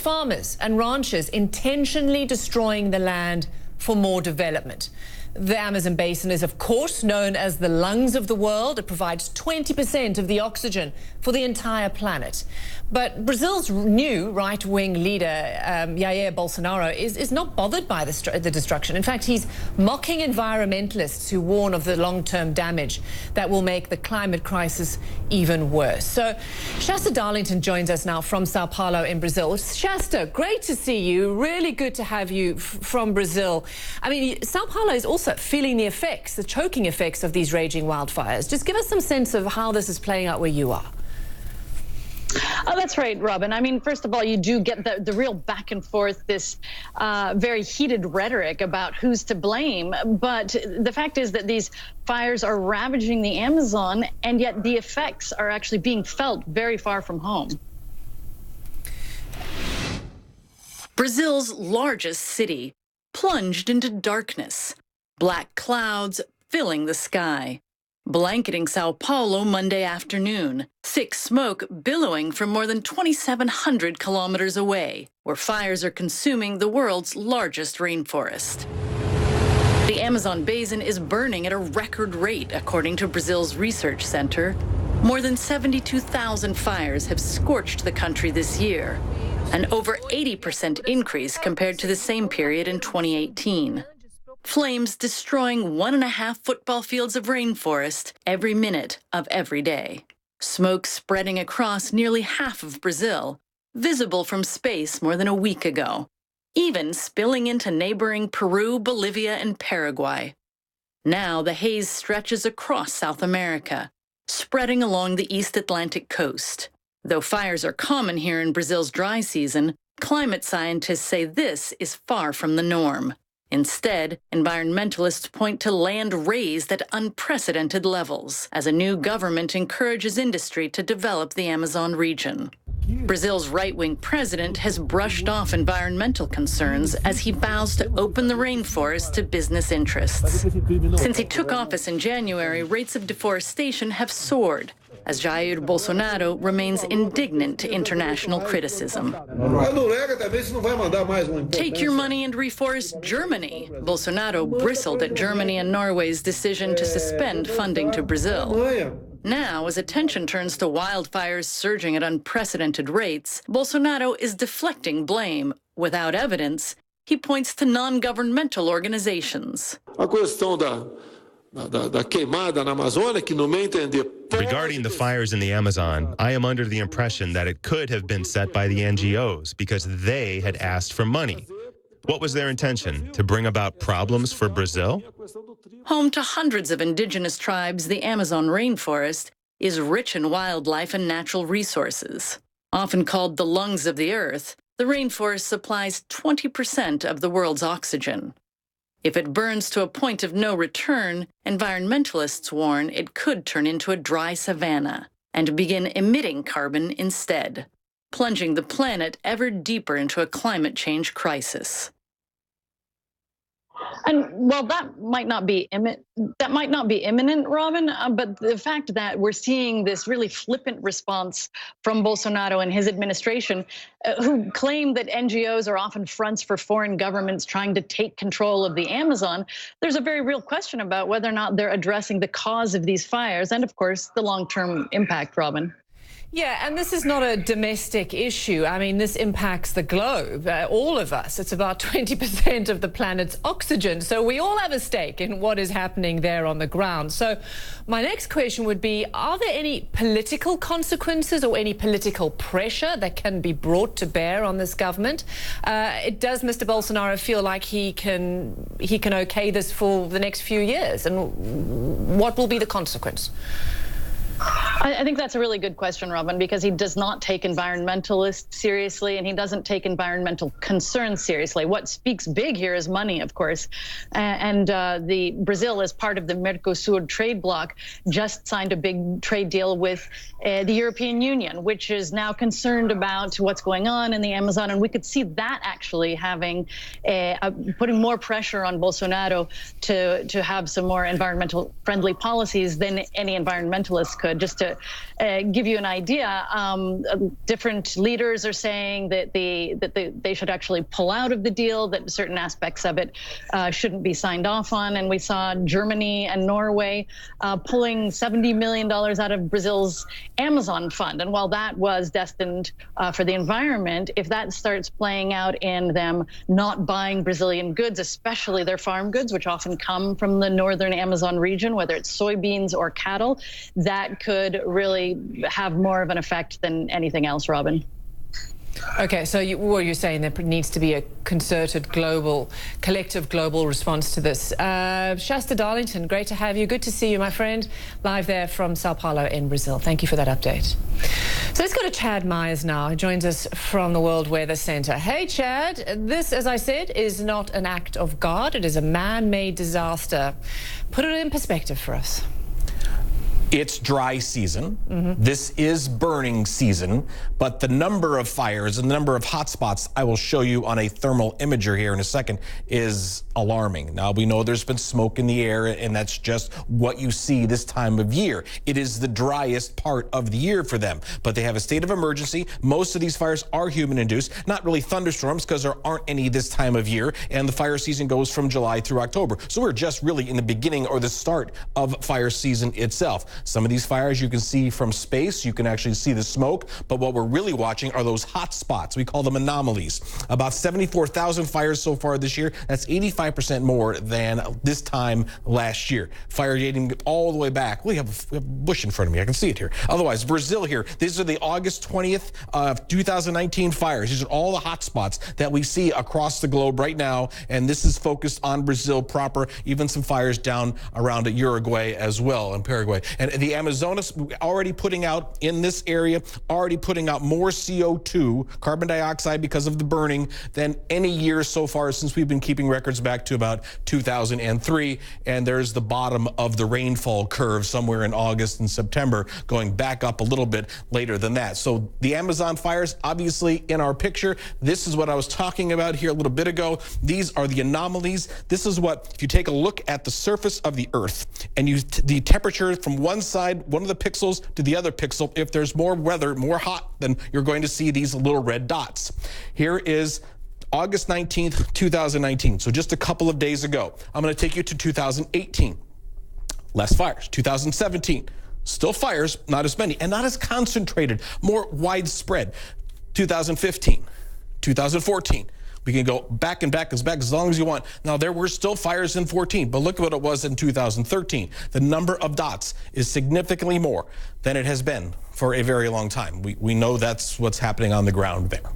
farmers and ranchers intentionally destroying the land for more development. The Amazon basin is, of course, known as the lungs of the world. It provides 20% of the oxygen for the entire planet. But Brazil's new right-wing leader, Jair Bolsonaro, is not bothered by the destruction. In fact, he's mocking environmentalists who warn of the long-term damage that will make the climate crisis even worse. So Shasta Darlington joins us now from Sao Paulo in Brazil. Shasta, great to see you. Really good to have you from Brazil. I mean, Sao Paulo is also feeling the effects, the choking effects of these raging wildfires. Just give us some sense of how this is playing out where you are. Oh, that's right, Robin. I mean, first of all, you do get the real back and forth, this very heated rhetoric about who's to blame. But the fact is that these fires are ravaging the Amazon, and yet the effects are actually being felt very far from home. Brazil's largest city plunged into darkness, black clouds filling the sky, blanketing Sao Paulo Monday afternoon, thick smoke billowing from more than 2,700 kilometers away, where fires are consuming the world's largest rainforest. The Amazon basin is burning at a record rate, according to Brazil's research center. More than 72,000 fires have scorched the country this year, an over 80% increase compared to the same period in 2018. Flames destroying 1.5 football fields of rainforest every minute of every day. Smoke spreading across nearly half of Brazil, visible from space more than a week ago, even spilling into neighboring Peru, Bolivia, and Paraguay. Now the haze stretches across South America, spreading along the East Atlantic coast. Though fires are common here in Brazil's dry season, climate scientists say this is far from the norm. Instead, environmentalists point to land raised at unprecedented levels as a new government encourages industry to develop the Amazon region. Brazil's right-wing president has brushed off environmental concerns as he vows to open the rainforest to business interests. Since he took office in January, rates of deforestation have soared, as Jair Bolsonaro remains indignant to international criticism. Take your money and reforest Germany. Bolsonaro bristled at Germany and Norway's decision to suspend funding to Brazil. Now, as attention turns to wildfires surging at unprecedented rates, Bolsonaro is deflecting blame. Without evidence, he points to non-governmental organizations. Regarding the fires in the Amazon, I am under the impression that it could have been set by the NGOs because they had asked for money. What was their intention? To bring about problems for Brazil? Home to hundreds of indigenous tribes, the Amazon rainforest is rich in wildlife and natural resources. Often called the lungs of the earth, the rainforest supplies 20% of the world's oxygen. If it burns to a point of no return, environmentalists warn it could turn into a dry savanna and begin emitting carbon instead, plunging the planet ever deeper into a climate change crisis. And well, that might not be imminent, Robin, but the fact that we're seeing this really flippant response from Bolsonaro and his administration, who claim that NGOs are often fronts for foreign governments trying to take control of the Amazon, there's a very real question about whether or not they're addressing the cause of these fires and, of course, the long-term impact, Robin. Yeah, and this is not a domestic issue. I mean, this impacts the globe, all of us. It's about 20% of the planet's oxygen. So we all have a stake in what is happening there on the ground. So my next question would be, are there any political consequences or any political pressure that can be brought to bear on this government? Does Mr. Bolsonaro feel like he can okay this for the next few years? And what will be the consequence? I think that's a really good question, Robin, because he does not take environmentalists seriously and he doesn't take environmental concerns seriously. What speaks big here is money, of course. And the Brazil, as part of the Mercosur trade bloc, just signed a big trade deal with the European Union, which is now concerned about what's going on in the Amazon. And we could see that actually having putting more pressure on Bolsonaro to have some more environmental friendly policies than any environmentalists could. just to give you an idea, different leaders are saying that they should actually pull out of the deal, that certain aspects of it shouldn't be signed off on. And we saw Germany and Norway pulling $70 million out of Brazil's Amazon fund. And while that was destined for the environment, if that starts playing out in them not buying Brazilian goods, especially their farm goods, which often come from the northern Amazon region, whether it's soybeans or cattle, that could really have more of an effect than anything else, Robin. Okay, so what you're saying, there needs to be a concerted collective global response to this. Shasta Darlington, great to have you. Good to see you, my friend, live there from Sao Paulo in Brazil. Thank you for that update. So let's go to Chad Myers now, who joins us from the World Weather Center. Hey, Chad, this, as I said, is not an act of God. It is a man-made disaster. Put it in perspective for us. It's dry season. This is burning season, but the number of fires and the number of hot spots I will show you on a thermal imager here in a second is alarming. Now, we know there's been smoke in the air, and that's just what you see this time of year. It is the driest part of the year for them, but they have a state of emergency. Most of these fires are human-induced, not really thunderstorms because there aren't any this time of year, and the fire season goes from July through October. So we're just really in the beginning or the start of fire season itself. Some of these fires you can see from space, you can actually see the smoke, but what we're really watching are those hot spots. We call them anomalies. About 74,000 fires so far this year. That's 85% more than this time last year. Fire dating all the way back. We have a bush in front of me. I can see it here. Otherwise, Brazil here. These are the August 20th of 2019 fires. These are all the hot spots that we see across the globe right now, and this is focused on Brazil proper, even some fires down around Uruguay as well, and Paraguay. And the Amazonas already putting out in this area, already putting out more CO2, carbon dioxide, because of the burning than any year so far since we've been keeping records back to about 2003. And there's the bottom of the rainfall curve somewhere in August and September, going back up a little bit later than that. So the Amazon fires, obviously in our picture, this is what I was talking about here a little bit ago. These are the anomalies. This is what, if you take a look at the surface of the Earth and the temperature from one side, one of the pixels to the other pixel, if there's more weather, more hot, then you're going to see these little red dots. Here is August 19th, 2019. So just a couple of days ago. I'm going to take you to 2018. Less fires. 2017. Still fires, not as many, and not as concentrated, more widespread. 2015, 2014. We can go back and back as long as you want. Now, there were still fires in 14, but look at what it was in 2013. The number of dots is significantly more than it has been for a very long time. We know that's what's happening on the ground there.